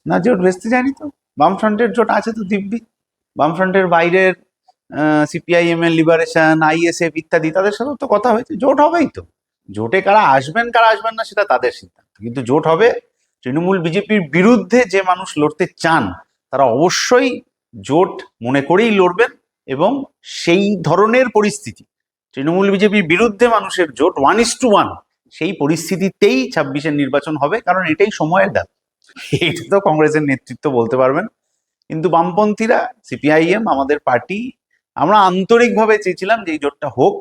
না, জোট ভেস্তে যায়নি তো। বামফ্রন্টের জোট আছে তো দিব্যি। বামফ্রন্টের বাইরের সিপিআইএম এর লিবারেশন, আইএসএফ ইত্যাদি, তাদের সাথে তো কথা হয়েছে, জোট হবেই তো। জোটে কারা আসবেন না সেটা তাদের সিদ্ধান্ত, কিন্তু জোট হবে। তৃণমূল বিজেপির বিরুদ্ধে যে মানুষ লড়তে চান তারা অবশ্যই জোট মনে করেই লড়বেন, এবং সেই ধরনের পরিস্থিতি, তৃণমূল বিজেপির বিরুদ্ধে মানুষের জোট 1:1, সেই পরিস্থিতিতেই 26-এর নির্বাচন হবে, কারণ এটাই সময়ের দাবি। এটা তো কংগ্রেসের নেতৃত্ব বলতে পারবেন, কিন্তু বামপন্থীরা, সিপিআইএম, আমাদের পার্টি, আমরা আন্তরিকভাবে চেয়েছিলাম যে এই জোটটা হোক।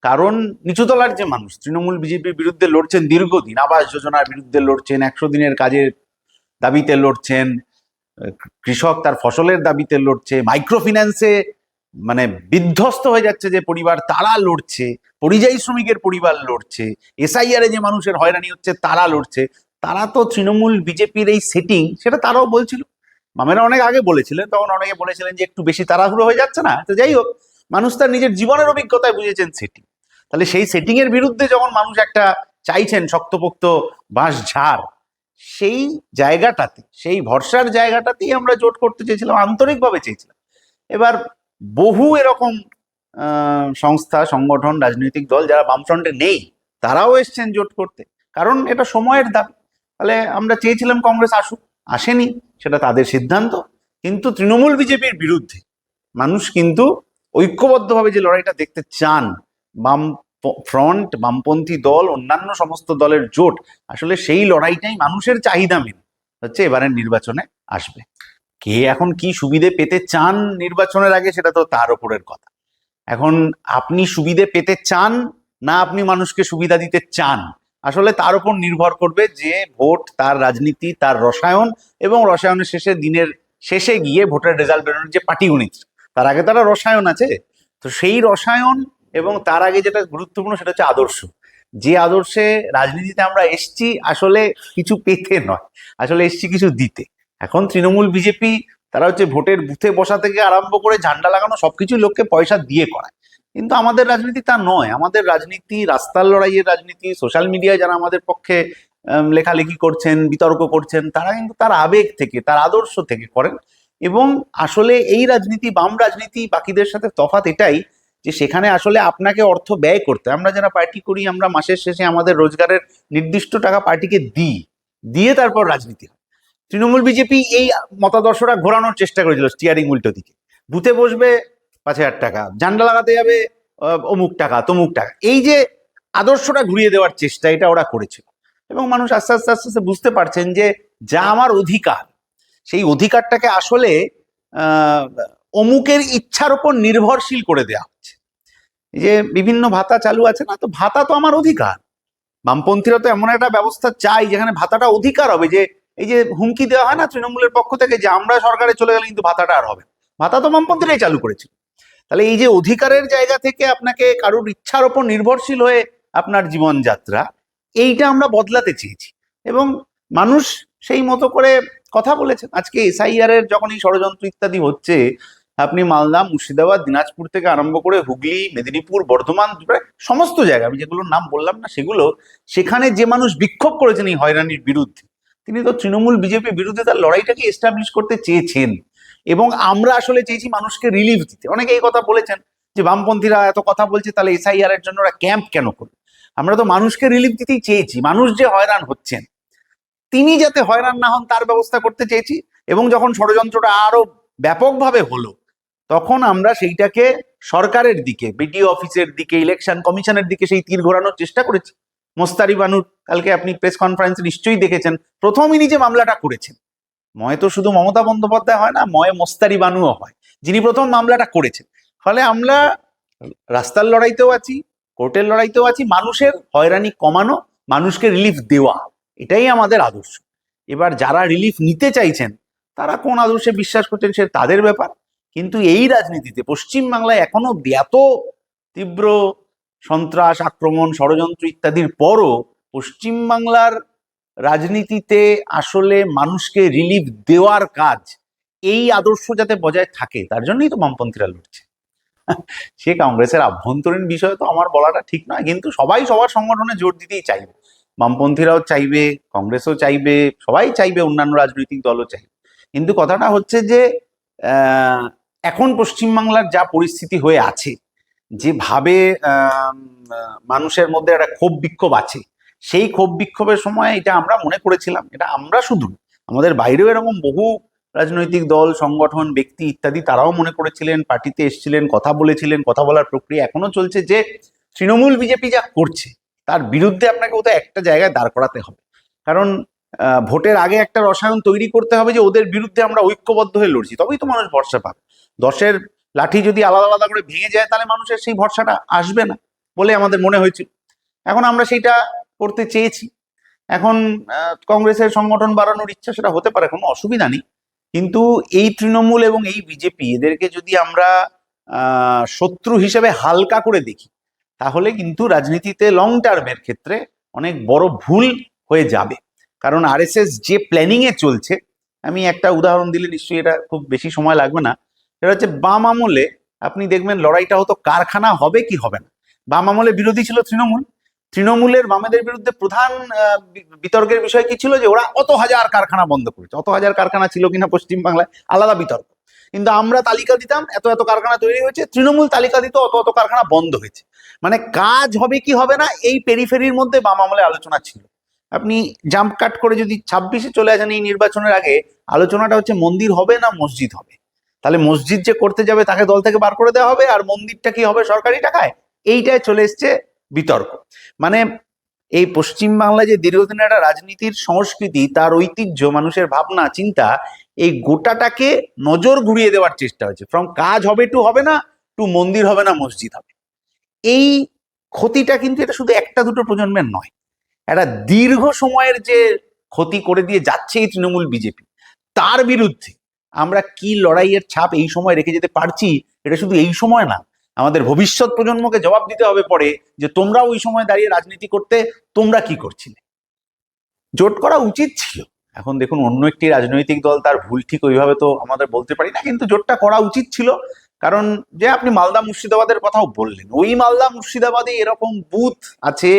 কারণ নিচুতলার যে মানুষ তৃণমূল বিজেপির বিরুদ্ধে লড়ছেন দীর্ঘদিন, আবাস যোজনার বিরুদ্ধে লড়ছেন, 100 দিনের কাজের দাবিতে লড়ছেন, কৃষক তার ফসলের দাবিতে লড়ছে, মাইক্রো ফিন্যান্সে মানে বিধ্বস্ত হয়ে যাচ্ছে যে পরিবার, তারা লড়ছে, পরিযায়ী শ্রমিকের পরিবার লড়ছে, এসআইআর এ যে মানুষের হয়রানি হচ্ছে তারা লড়ছে। তারা তো তৃণমূল বিজেপির এই সেটিং, সেটা তারাও বলছিল, মামেরা অনেক আগে বলেছিলেন, তখন অনেকে বলেছিলেন যে একটু বেশি তাড়াহুড়ো হয়ে যাচ্ছে না। তো যাই হোক, মানুষ তার নিজের জীবনের অভিজ্ঞতায় বুঝেছেন সেটিং। তাহলে সেই সেটিং এর বিরুদ্ধে যখন মানুষ একটা চাইছেন শক্তপোক্ত বাঁশ ঝাড়, সেই জায়গাটাতে, সেই ভরসার জায়গাটাতেই আমরা জোট করতে চেয়েছিলাম, আন্তরিকভাবে চেয়েছিলাম। এবার বহু এরকম সংস্থা, সংগঠন, রাজনৈতিক দল যারা বামফ্রন্টে নেই, তারাও এসছেন জোট করতে, কারণ এটা সময়ের দাবি। তাহলে আমরা চেয়েছিলাম কংগ্রেস আসুক, আসেনি, সেটা তাদের সিদ্ধান্ত। কিন্তু তৃণমূল বিজেপির বিরুদ্ধে মানুষ কিন্তু ঐক্যবদ্ধভাবে যে লড়াইটা দেখতে চান, বাম ফ্রন্ট, বামপন্থী দল, অন্যান্য সমস্ত দলের জোট, আসলে সেই লড়াইটাই মানুষের চাহিদা মেনে হচ্ছে এবারের নির্বাচনে আসবে। কে এখন কি সুবিধে পেতে চান নির্বাচনের আগে, সেটা তো তার উপরের কথা। এখন আপনি সুবিধে পেতে চান না আপনি মানুষকে সুবিধা দিতে চান, আসলে তার উপর নির্ভর করবে যে ভোট, তার রাজনীতি, তার রসায়ন, এবং রসায়নের শেষে, দিনের শেষে গিয়ে ভোটের রেজাল্ট বেরোনোর যে পাটিগণিত, তার আগে তারা রসায়ন আছে। তো সেই রসায়ন, এবং তার আগে যেটা গুরুত্বপূর্ণ সেটা হচ্ছে আদর্শ। যে আদর্শে রাজনীতিতে আমরা এসছি আসলে কিছু পেতে নয়, আসলে এসছি কিছু দিতে। এখন তৃণমূল বিজেপি, তারা হচ্ছে ভোটের বুথে বসা থেকে আরম্ভ করে ঝান্ডা লাগানো সবকিছু লোককে পয়সা দিয়ে করায়। কিন্তু আমাদের রাজনীতি তা নয়। আমাদের রাজনীতি রাস্তার লড়াইয়ের রাজনীতি। সোশ্যাল মিডিয়ায় যারা আমাদের পক্ষে লেখালেখি করছেন, বিতর্ক করছেন, তারা কিন্তু তার আবেগ থেকে, তার আদর্শ থেকে করেন। এবং আসলে এই রাজনীতি, বাম রাজনীতি, বাকিদের সাথে তফাৎ এটাই যে সেখানে আসলে আপনাকে অর্থ ব্যয় করতে, আমরা যারা পার্টি করি, আমরা মাসের শেষে আমাদের রোজগারের নির্দিষ্ট টাকা পার্টিকে দিই, দিয়ে তারপর রাজনীতি হয়। তৃণমূল বিজেপি এই মতাদর্শটা ঘোরানোর চেষ্টা করেছিল, স্টিয়ারিং উল্টো দিকে। বুথে বসবে 5,000 টাকা, ঝান্ডা লাগাতে যাবে অমুক টাকা, তমুক টাকা, এই যে আদর্শটা ঘুরিয়ে দেওয়ার চেষ্টা, এটা ওরা করেছিল। এবং মানুষ আস্তে আস্তে আস্তে আস্তে বুঝতে পারছেন যে যা আমার অধিকার, সেই অধিকারটাকে আসলে আহ অমুকের ইচ্ছার উপর নির্ভরশীল করে দেওয়া হচ্ছে। এই যে বিভিন্ন ভাতা চালু আছে না, তো ভাতা তো আমার অধিকার। বামপন্থীরা তো এমন একটা ব্যবস্থা চাই যেখানে ভাতাটা অধিকার হবে। যে এই যে হুমকি দেওয়া হয় না তৃণমূলের পক্ষ থেকে যে আমরা সরকারে চলে গেলে কিন্তু ভাতাটা আর হবে, ভাতা তো বামপন্থীরাই চালু করেছিল। তাহলে এই যে অধিকারের জায়গা থেকে আপনাকে কারোর ইচ্ছার ওপর নির্ভরশীল হয়ে আপনার জীবনযাত্রা, এইটা আমরা বদলাতে চেয়েছি। এবং মানুষ সেই মতো করে কথা বলেছেন। আজকে এসআইআর এর যখন এই ষড়যন্ত্র ইত্যাদি হচ্ছে, আপনি মালদা, মুর্শিদাবাদ, দিনাজপুর থেকে আরম্ভ করে হুগলি, মেদিনীপুর, বর্ধমান, প্রায় সমস্ত জায়গা, আমি যেগুলোর নাম বললাম না সেগুলো, সেখানে যে মানুষ বিক্ষোভ করেছেন এই হয়রানির বিরুদ্ধে, তিনি তো তৃণমূল বিজেপির বিরুদ্ধে তার লড়াইটাকে এস্টাবলিশ করতে চেয়েছেন। এবং আমরা আসলে চেয়েছি মানুষকে রিলিফ দিতে। অনেকে এই কথা বলেছেন যে বামপন্থীরা এত কথা বলছে, তাহলে এসআইআর এর জন্য ওরা ক্যাম্প কেন করবে? আমরা তো মানুষকে রিলিফ দিতেই চেয়েছি। মানুষ যে হয়রান হচ্ছেন, তিনি যাতে হয়রান না হন তার ব্যবস্থা করতে চেয়েছি। এবং যখন ষড়যন্ত্রটা আরো ব্যাপকভাবে হলো, তখন আমরা সেইটাকে সরকারের দিকে, বিডিও অফিসের দিকে, ইলেকশন কমিশনের দিকে সেই তীর ঘোরানোর চেষ্টা করেছি। মোস্তারি বানুর, কালকে আপনি প্রেস কনফারেন্সে নিশ্চয়ই দেখেছেন, প্রথমই নিজে মামলাটা করেছেন। ময় তো শুধু মমতা বন্দ্যোপাধ্যায় হয় না, ময় মোস্তারি বানুও হয়, যিনি প্রথম মামলাটা করেছেন। ফলে আমরা রাস্তার লড়াইতেও আছি, কোর্টের লড়াইতেও আছি, মানুষের হয়রানি কমানো, মানুষকে রিলিফ দেওয়া, এটাই আমাদের আদর্শ। এবার যারা রিলিফ নিতে চাইছেন তারা কোন আদর্শে বিশ্বাস করছেন সে তাদের ব্যাপার। কিন্তু এই রাজনীতিতে পশ্চিমবাংলায় এখনো এত তীব্র সন্ত্রাস, আক্রমণ, ষড়যন্ত্র ইত্যাদির পরও পশ্চিমবাংলার রাজনীতিতে আসলে মানুষকে রিলিফ দেওয়ার কাজ, এই আদর্শ যাতে বজায় থাকে, তার জন্যই তো বামপন্থীরা লড়ছে। সে কংগ্রেসের আভ্যন্তরীণ বিষয় তো আমার বলাটা ঠিক নয়, কিন্তু সবাই সবার সংগঠনে জোর দিতেই চাইবে। বামপন্থীরাও চাইবে, কংগ্রেসও চাইবে, সবাই চাইবে, অন্যান্য রাজনৈতিক দলও চাইবে। কিন্তু কথাটা হচ্ছে যে আহ, এখন পশ্চিমবাংলার যা পরিস্থিতি হয়ে আছে, যেভাবে মানুষের মধ্যে একটা ক্ষোভ বিক্ষোভ আছে, সেই ক্ষোভ বিক্ষোভের সময় এটা আমরা মনে করেছিলাম, এটা আমরা শুধু, আমাদের বাইরেও এরকম বহু রাজনৈতিক দল, সংগঠন, ব্যক্তি ইত্যাদি তারাও মনে করেছিলেন, পার্টিতে এসেছিলেন, কথা বলেছিলেন, কথা বলার প্রক্রিয়া এখনো চলছে, যে তৃণমূল বিজেপি যা করছে তার বিরুদ্ধে আপনাকে ওদের একটা জায়গায় দাঁড় করাতে হবে। কারণ ভোটের আগে একটা রসায়ন তৈরি করতে হবে যে ওদের বিরুদ্ধে আমরা ঐক্যবদ্ধ হয়ে লড়ছি, তবেই তো মানুষ ভরসা পাবে। 10-এর লাঠি যদি আলাদা আলাদা করে ভেঙে যায় তাহলে মানুষের সেই ভরসাটা আসবে না বলে আমাদের মনে হয়েছিল। এখন আমরা সেইটা করতে চেয়েছি। এখন কংগ্রেসের সংগঠন বাড়ানোর ইচ্ছা, সেটা হতে পারে, কোনো অসুবিধা নেই। কিন্তু এই তৃণমূল এবং এই বিজেপি, এদেরকে যদি আমরা শত্রু হিসেবে হালকা করে দেখি, তাহলে কিন্তু রাজনীতিতে লং টার্মের ক্ষেত্রে অনেক বড় ভুল হয়ে যাবে। কারণ আরএসএস যে প্ল্যানিং এ চলছে, আমি একটা উদাহরণ দিলে নিশ্চয়ই এটা খুব বেশি সময় লাগবে না। সেটা হচ্ছে বাম আমলে আপনি দেখবেন লড়াইটা হতো কারখানা হবে কি হবে না। বাম আমলে বিরোধী ছিল তৃণমূল, তৃণমূলের বামেদের বিরুদ্ধে প্রধান বিতর্কের বিষয় কি ছিল, যে ওরা অত হাজার কারখানা বন্ধ করেছে। অত হাজার কারখানা ছিল কিনা পশ্চিমবাংলায় আলাদা বিতর্ক, কিন্তু আমরা তালিকা দিতাম এত এত কারখানা তৈরি হয়েছে, তৃণমূল তালিকা দিত অত অত কারখানা বন্ধ হয়েছে। মানে কাজ হবে কি হবে না এই পেরিফেরির মধ্যে বাম আমলে আলোচনা ছিল। আপনি জাম্প কাট করে যদি 26-এ চলে আসেন, এই নির্বাচনের আগে আলোচনাটা হচ্ছে মন্দির হবে না মসজিদ হবে। তাহলে মসজিদ যে করতে যাবে তাকে দল থেকে বার করে দেওয়া হবে, আর মন্দিরটা কি হবে সরকারি টাকায়, এইটায় চলে এসছে বিতর্ক। মানে এই পশ্চিমবাংলায় যে দীর্ঘদিনের একটা রাজনীতির সংস্কৃতি, তার ঐতিহ্য, মানুষের ভাবনা চিন্তা, এই গোটাটাকে নজর ঘুরিয়ে দেওয়ার চেষ্টা হচ্ছে। ফ্রম কাজ হবে টু হবে না, টু মন্দির হবে না মসজিদ হবে। এই ক্ষতিটা কিন্তু এটা শুধু একটা দুটো প্রজন্মের নয়, একটা দীর্ঘ সময়ের যে ক্ষতি করে দিয়ে যাচ্ছে এই তৃণমূল বিজেপি, তার বিরুদ্ধে আমরা কি লড়াইয়ের ছাপ এই সময় রেখে যেতে পারছি, এটা শুধু এই সময় না, আমাদের ভবিষ্যৎ প্রজন্মকে জবাব দিতে হবে পরে, যে তোমরা ওই সময় দাঁড়িয়ে রাজনীতি করতে তোমরা কি করছিলে। জোট করা উচিত ছিল। এখন দেখুন, অন্য একটি রাজনৈতিক দল তার ভুল ঠিক ওইভাবে তো আমাদের বলতে পারি না, কিন্তু জোটটা করা উচিত ছিল। কারণ যে আপনি মালদা মুর্শিদাবাদের কথাও বললেন, ওই মালদা মুর্শিদাবাদে এরকম বুথ আছে,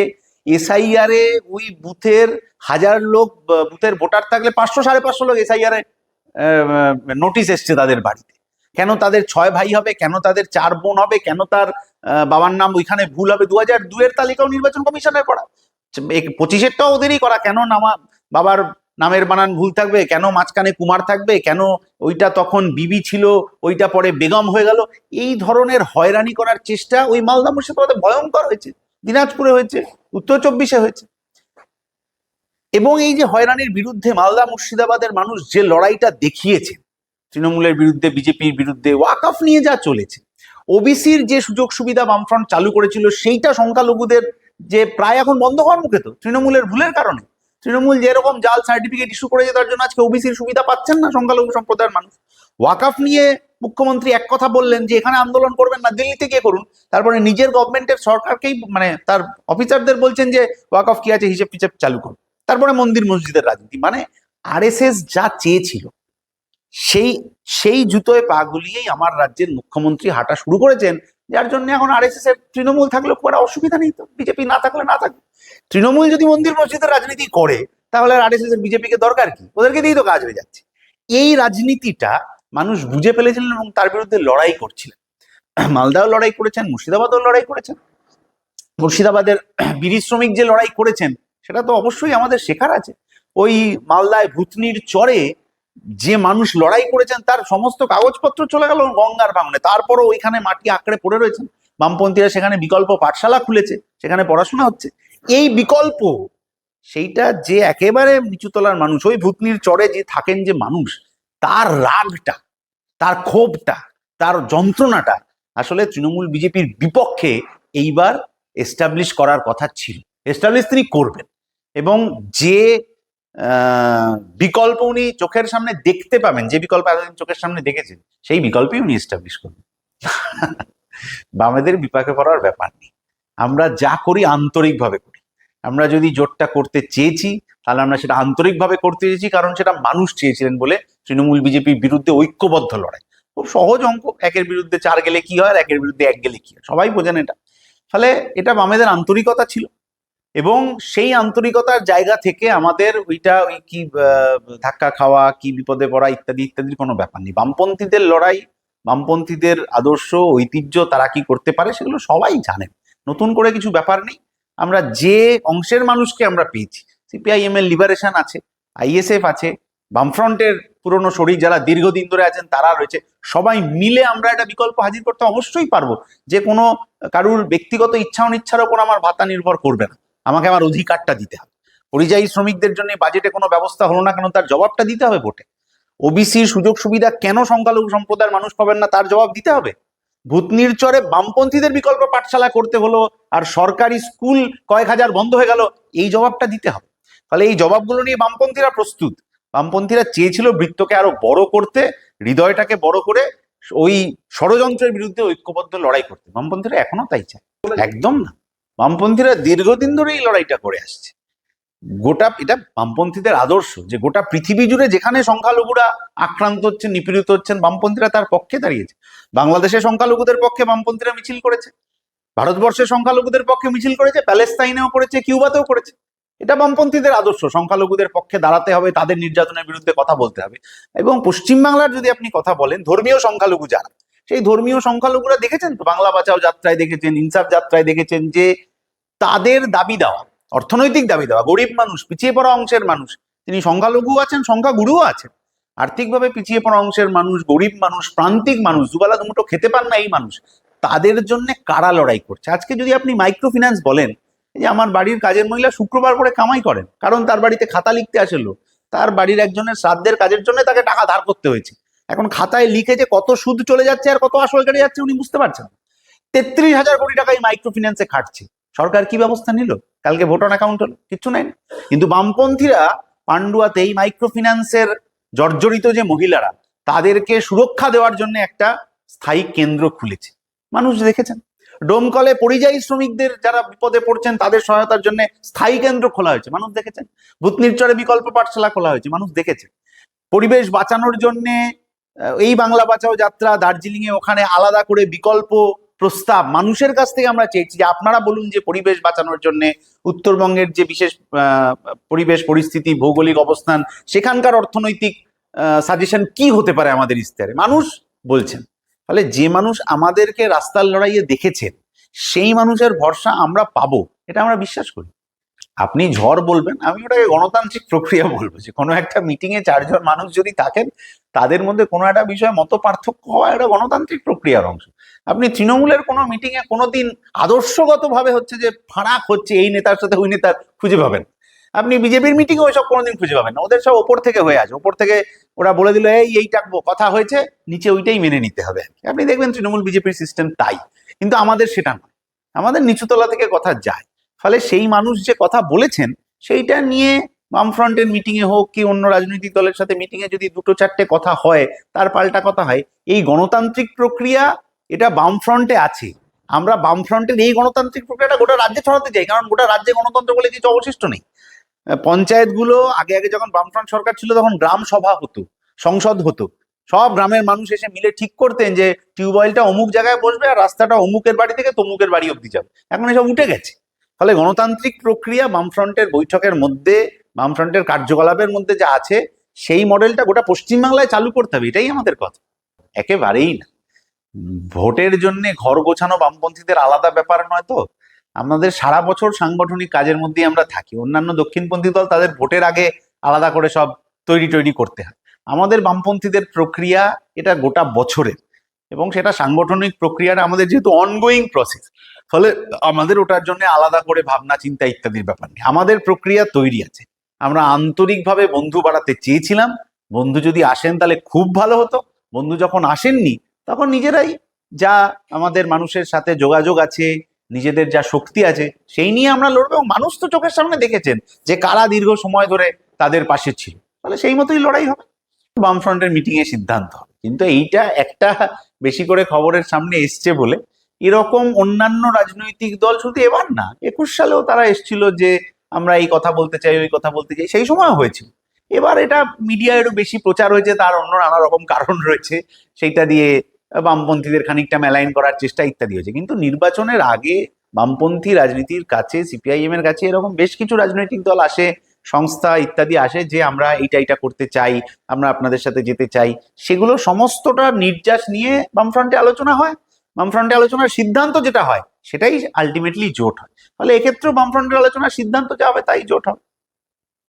এসআইআর এ ওই বুথের 1000 লোক বুথের ভোটার থাকলে 500-550 লোক এসআইআর এ নোটিশ এসছে তাদের বাড়িতে। কেন তাদের 6 ভাই হবে, কেন তাদের 4 বোন হবে, কেন তার বাবার নাম ওইখানে ভুল হবে। 2002-এর তালিকাও নির্বাচন কমিশনের করা, 25-এরটাও ওদেরই করা। কেন বাবার নামের বানান ভুল থাকবে, কেন মাঝখানে কুমার থাকবে, কেন ওইটা তখন বিবি ছিল ওইটা পরে বেগম হয়ে গেল। এই ধরনের হয়রানি করার চেষ্টা ওই মালদা মুর্শিদাবাদে ভয়ঙ্কর হয়েছে, দিনাজপুরে হয়েছে, উত্তর 24-এ হয়েছে। এবং এই যে হয়রানির বিরুদ্ধে মালদা মুর্শিদাবাদের মানুষ যে লড়াইটা দেখিয়েছে, তৃণমূলের বিরুদ্ধে, বিজেপির বিরুদ্ধে, ওয়াকফ নিয়ে যা চলেছে, ওবিসির যে সুযোগ সুবিধা বামফ্রন্ট চালু করেছিল, সেইটা সংখ্যালঘুদের যে প্রায় এখন বন্ধ হওয়ার মুখে, তো তৃণমূলের ভুলের কারণে। তৃণমূল যেরকম জাল সার্টিফিকেট ইস্যু করেছে, তার জন্য আজকে ওবিসির সুবিধা পাচ্ছেন না সংখ্যালঘু সম্প্রদায়ের মানুষ। ওয়াকফ নিয়ে মুখ্যমন্ত্রী এক কথা বললেন যে এখানে আন্দোলন করবেন না, দিল্লিতে গিয়ে করুন। তারপরে নিজের গভর্নমেন্টের সরকারকেই, মানে তার অফিসারদের বলছেন যে ওয়াকফ কি আছে হিসেব টিসেব চালু করুন। তারপরে মন্দির মসজিদের রাজনীতি। মানে আরএসএস যা চেয়েছিল, সেই সেই জুতোয় পা গুলিয়েই আমার রাজ্যের মুখ্যমন্ত্রী হাঁটা শুরু করেছেন। যার জন্য এখন আরএসএস এর তৃণমূল থাকলে খুব একটা অসুবিধা নেই, তো বিজেপি না থাকলে না থাকবে। তৃণমূল যদি মন্দির মসজিদের রাজনীতি করে, তাহলে আরএসএস এর বিজেপিকে দরকার কি, ওদেরকে দিয়েই তো কাজ হয়ে যাচ্ছে। এই রাজনীতিটা মানুষ বুঝে ফেলেছিলেন এবং তার বিরুদ্ধে লড়াই করছিলেন। মালদাও লড়াই করেছেন, মুর্শিদাবাদও লড়াই করেছেন। মুর্শিদাবাদের বিড়ি শ্রমিক যে লড়াই করেছেন, সেটা তো অবশ্যই আমাদের শেখার আছে। ওই মালদায় ভূতনির চরে যে মানুষ লড়াই করেছেন, তার সমস্ত কাগজপত্র চলে গেল গঙ্গার ভাঙনে, তারপরও ওইখানে মাটি আঁকড়ে পড়ে রয়েছেন। বামপন্থীরা সেখানে বিকল্প পাঠশালা খুলেছে, সেখানে পড়াশোনা হচ্ছে। এই বিকল্প, সেইটা যে একেবারে নিচুতলার মানুষ, ওই ভূতনির চরে যে থাকেন যে মানুষ, তার রাগটা, তার ক্ষোভটা, তার যন্ত্রণাটা আসলে তৃণমূল বিজেপির বিপক্ষে এইবার এস্টাবলিশ করার কথা ছিল। এস্টাবলিশ তিনি করবেন, এবং যে বিকল্প উনি চোখের সামনে দেখতে পাবেন, যে বিকল্প এতদিন চোখের সামনে দেখেছেন, সেই বিকল্পই উনি এস্টাবলিশ করবেন। বামেদের বিপাকে পড়ার ব্যাপার নেই। আমরা যা করি আন্তরিকভাবে করি। আমরা যদি জোটটা করতে চেয়েছি, তাহলে আমরা সেটা আন্তরিকভাবে করতে চেয়েছি, কারণ সেটা মানুষ চেয়েছিলেন বলে। তৃণমূল বিজেপির বিরুদ্ধে ঐক্যবদ্ধ লড়াই, খুব সহজ অঙ্ক। 1-এর বিরুদ্ধে 4 গেলে কি হয়, আর 1-এর বিরুদ্ধে 1 গেলে কি হয়, সবাই বোঝেন এটা। ফলে এটা বামেদের আন্তরিকতা ছিল। এবং সেই আন্তরিকতার জায়গা থেকে আমাদের ওইটা ওই কি ধাক্কা খাওয়া, কি বিপদে পড়া ইত্যাদি ইত্যাদির কোনো ব্যাপার নেই। বামপন্থীদের লড়াই, বামপন্থীদের আদর্শ, ঐতিহ্য, তারা কি করতে পারে সেগুলো সবাই জানেন, নতুন করে কিছু ব্যাপার নেই। আমরা যে অংশের মানুষকে আমরা পেয়েছি, সিপিআইএম এর লিবারেশন আছে, আইএসএফ আছে, বামফ্রন্টের পুরনো শরীর যারা দীর্ঘদিন ধরে আছেন তারা রয়েছে, সবাই মিলে আমরা একটা বিকল্প হাজির করতে অবশ্যই পারবো। যে কোনো কারুর ব্যক্তিগত ইচ্ছা অনিচ্ছার ওপর আমার ভাতা নির্ভর করবে না, আমাকে আমার অধিকারটা দিতে হবে। পরিযায়ী শ্রমিকদের জন্য বাজেটে কোনো ব্যবস্থা হলো না কেন, তার জবাবটা দিতে হবে ভোটে। ওবিসির সুযোগ সুবিধা কেন সংখ্যালঘু সম্প্রদায়ের মানুষ পাবেন না, তার জবাব দিতে হবে। ভূতনির চরে বামপন্থীদের বিকল্প পাঠশালা করতে হলো আর সরকারি স্কুল কয়েক হাজার বন্ধ হয়ে গেল, এই জবাবটা দিতে হবে। ফলে এই জবাবগুলো নিয়ে বামপন্থীরা প্রস্তুত। বামপন্থীরা চেয়েছিল বৃত্তকে আরো বড় করতে, হৃদয়টাকে বড় করে ওই ষড়যন্ত্রের বিরুদ্ধে ঐক্যবদ্ধ লড়াই করতে। বামপন্থীরা এখনো তাই চায়? একদম না। বামপন্থীরা দীর্ঘদিন ধরে এই লড়াইটা করে আসছে। গোটা এটা বামপন্থীদের আদর্শ যে গোটা পৃথিবী জুড়ে যেখানে সংখ্যালঘুরা আক্রান্ত হচ্ছেন, নিপীড়িত হচ্ছেন, বামপন্থীরা তার পক্ষে দাঁড়িয়েছে। বাংলাদেশে সংখ্যালঘুদের পক্ষে বামপন্থীরা মিছিল করেছে, ভারতবর্ষের সংখ্যালঘুদের পক্ষে মিছিল করেছে, প্যালেস্তাইনেও করেছে, কিউবাতেও করেছে। এটা বামপন্থীদের আদর্শ, সংখ্যালঘুদের পক্ষে দাঁড়াতে হবে, তাদের নির্যাতনের বিরুদ্ধে কথা বলতে হবে। এবং পশ্চিমবাংলার যদি আপনি কথা বলেন, ধর্মীয় সংখ্যালঘু যারা, সেই ধর্মীয় সংখ্যালঘুরা দেখেছেন তো, বাংলা বাঁচাও যাত্রায় দেখেছেন, ইনসাফ যাত্রায় দেখেছেন যে তাদের দাবি দেওয়া, অর্থনৈতিক দাবি দেওয়া, গরিব মানুষ, পিছিয়ে পড়া অংশের মানুষ, তিনি সংখ্যালঘু আছেন, সংখ্যাগুরুও আছেন, আর্থিকভাবে পিছিয়ে পড়া অংশের মানুষ, গরিব মানুষ, প্রান্তিক মানুষ, দুবেলা দুমুঠো খেতে পান না এই মানুষ, তাদের জন্য কারা লড়াই করছে। আজকে যদি আপনি মাইক্রো ফিন্যান্স বলেন, যে আমার বাড়ির কাজের মহিলা শুক্রবার করে কামাই করেন, কারণ তার বাড়িতে খাতা লিখতে আসে লোক, তার বাড়ির একজনের শ্রাদ্ধের কাজের জন্য তাকে টাকা ধার করতে হয়েছে, এখন খাতায় লিখে যে কত সুদ চলে যাচ্ছে আর কত আসল কেটে যাচ্ছে উনি বুঝতে পারছেন। 33,000 কোটি টাকা এই মাইক্রো ফিন্যান্সে খাটছে, সরকার কি ব্যবস্থা নিল? কালকে ভোট অন অ্যাকাউন্ট হলো, কিচ্ছু নাই। কিন্তু বামপন্থীরা পান্ডুয়াতে এই মাইক্রো ফিন্যান্সের জর্জরিত যে মহিলারা, তাদেরকে সুরক্ষা দেওয়ার জন্য একটা স্থায়ী কেন্দ্র খুলেছে, মানুষ দেখেছেন। ডোমকলে পরিযায়ী শ্রমিকদের যারা বিপদে পড়ছেন তাদের সহায়তার জন্য স্থায়ী কেন্দ্র খোলা হয়েছে, মানুষ দেখেছেন। ভূতনির চরে বিকল্প পাঠশালা খোলা হয়েছে, মানুষ দেখেছে। পরিবেশ বাঁচানোর জন্য এই বাংলা বাঁচাও যাত্রা, দার্জিলিং এ ওখানে আলাদা করে বিকল্প প্রস্তাব মানুষের কাছ থেকে আমরা চেয়েছি যে আপনারা বলুন যে পরিবেশ বাঁচানোর জন্য উত্তরবঙ্গের যে বিশেষ পরিবেশ পরিস্থিতি, ভৌগোলিক অবস্থান, সেখানকার অর্থনৈতিক সাজেশন কি হতে পারে আমাদের ইস্তাহারে, মানুষ বলছেন। ফলে যে মানুষ আমাদেরকে রাস্তার লড়াইয়ে দেখেছেন, সেই মানুষের ভরসা আমরা পাবো, এটা আমরা বিশ্বাস করি। আপনি ঝড় বলবেন, আমি ওটাকে গণতান্ত্রিক প্রক্রিয়া বলবো। যে কোনো একটা মিটিং এ 4 জন মানুষ যদি থাকেন, তাদের মধ্যে কোনো একটা বিষয়ে মত পার্থক্য হওয়া একটা গণতান্ত্রিক প্রক্রিয়ার অংশ। আপনি তৃণমূলের কোনো মিটিং এ কোনোদিন আদর্শগত ভাবে হচ্ছে যে ফারাক হচ্ছে এই নেতার সাথে ওই নেতার খুঁজে পাবেন। আপনি বিজেপির মিটিং এ ওইসব কোনোদিন খুঁজে পাবেন না, ওদের সব ওপর থেকে হয়ে আছে, ওপর থেকে ওরা বলে দিল এইটা কথা হয়েছে, নিচে ওইটাই মেনে নিতে হবে। আপনি দেখবেন তৃণমূল বিজেপির সিস্টেম তাই, কিন্তু আমাদের সেটা নয়, আমাদের নিচুতলা থেকে কথা যায়। ফলে সেই মানুষ যে কথা বলেছেন সেইটা নিয়ে বামফ্রন্টের মিটিং এ হোক কি অন্য রাজনৈতিক দলের সাথে মিটিং এ যদি 2-4টে কথা হয়, তার পাল্টা কথা হয়, এই গণতান্ত্রিক প্রক্রিয়া এটা বামফ্রন্টে আছে। আমরা বামফ্রন্টের এই গণতান্ত্রিক প্রক্রিয়াটা গোটা রাজ্যে ছড়াতে চাই, কারণ গোটা রাজ্যে গণতন্ত্র বলে কিছু অবশিষ্ট নেই। পঞ্চায়েতগুলো আগে আগে যখন বামফ্রন্ট সরকার ছিল তখন গ্রাম সভা হতো, সংসদ হতো, সব গ্রামের মানুষ এসে মিলে ঠিক করতেন যে টিউবওয়েলটা অমুক জায়গায় বসবে আর রাস্তাটা অমুকের বাড়ি থেকে তমুকের বাড়ি অব্দি যাবে। এখন এসব উঠে গেছে। ফলে গণতান্ত্রিক প্রক্রিয়া বামফ্রন্টের বৈঠকের মধ্যে, বামফ্রন্টের কার্যকলাপের মধ্যে যা আছে, সেই মডেলটা গোটা পশ্চিমবাংলায় চালু করতে হবে, এটাই আমাদের কথা, একেবারেই না। ভোটের জন্য ঘর গোছানো বামপন্থীদের আলাদা ব্যাপার নয় তো। আমাদের সারা বছর সাংগঠনিক কাজের মধ্যেই আমরা থাকি, অন্যান্য দক্ষিণপন্থী দল তাদের ভোটের আগে আলাদা করে সব তৈরি করতে হয়। আমাদের বামপন্থীদের প্রক্রিয়া এটা গোটা বছরের, এবং সেটা সাংগঠনিক প্রক্রিয়াটা আমাদের যেহেতু অনগোয়িং প্রসেস, ফলে আমাদের ওটার জন্য আলাদা করে ভাবনা চিন্তা ইত্যাদির ব্যাপার নেই। আমাদের প্রক্রিয়া তৈরি আছে, আমরা আন্তরিকভাবে বন্ধু বাড়াতে চেয়েছিলাম। বন্ধু যদি আসেন তাহলে খুব ভালো হতো, বন্ধু যখন আসেননি তখন নিজেরাই যা আমাদের মানুষের সাথে যোগাযোগ আছে, নিজেদের যা শক্তি আছে, সেই নিয়ে আমরা লড়বো। এবং মানুষ তো চোখের সামনে দেখেছেন যে কারা দীর্ঘ সময় ধরে তাদের পাশে ছিল, তাহলে সেই মতোই লড়াই হবে, বামফ্রন্টের মিটিং এ সিদ্ধান্ত হবে। কিন্তু এইটা একটা বেশি করে খবরের সামনে এসছে বলে এরকম অন্যান্য রাজনৈতিক দল শুধু এবার না, 21 সালেও তারা এসছিল যে আমরা এই কথা বলতে চাই, ওই কথা বলতে চাই, সেই সময় হয়েছিল। এবার এটা মিডিয়ায় একটু বেশি প্রচার হয়েছে, তার অন্য নানা রকম কারণ রয়েছে, সেইটা দিয়ে বামপন্থীদের খানিকটা মেলাইন করার চেষ্টা ইত্যাদি হয়েছে। কিন্তু নির্বাচনের আগে বামপন্থী রাজনীতির কাছে, সিপিআইএম এর কাছে এরকম বেশ কিছু রাজনৈতিক দল আসে, সংস্থা ইত্যাদি আসে যে আমরা এইটা করতে চাই, আমরা আপনাদের সাথে যেতে চাই। সেগুলো সমস্তটা নির্যাস নিয়ে বামফ্রন্টে আলোচনা হয়। বামফ্রন্টে আলোচনার সিদ্ধান্ত যেটা হয় সেটাই আলটিমেটলি জোট হয়। ফলে এক্ষেত্রেও বামফ্রন্টের আলোচনার সিদ্ধান্ত যা হবে তাই জোট হবে।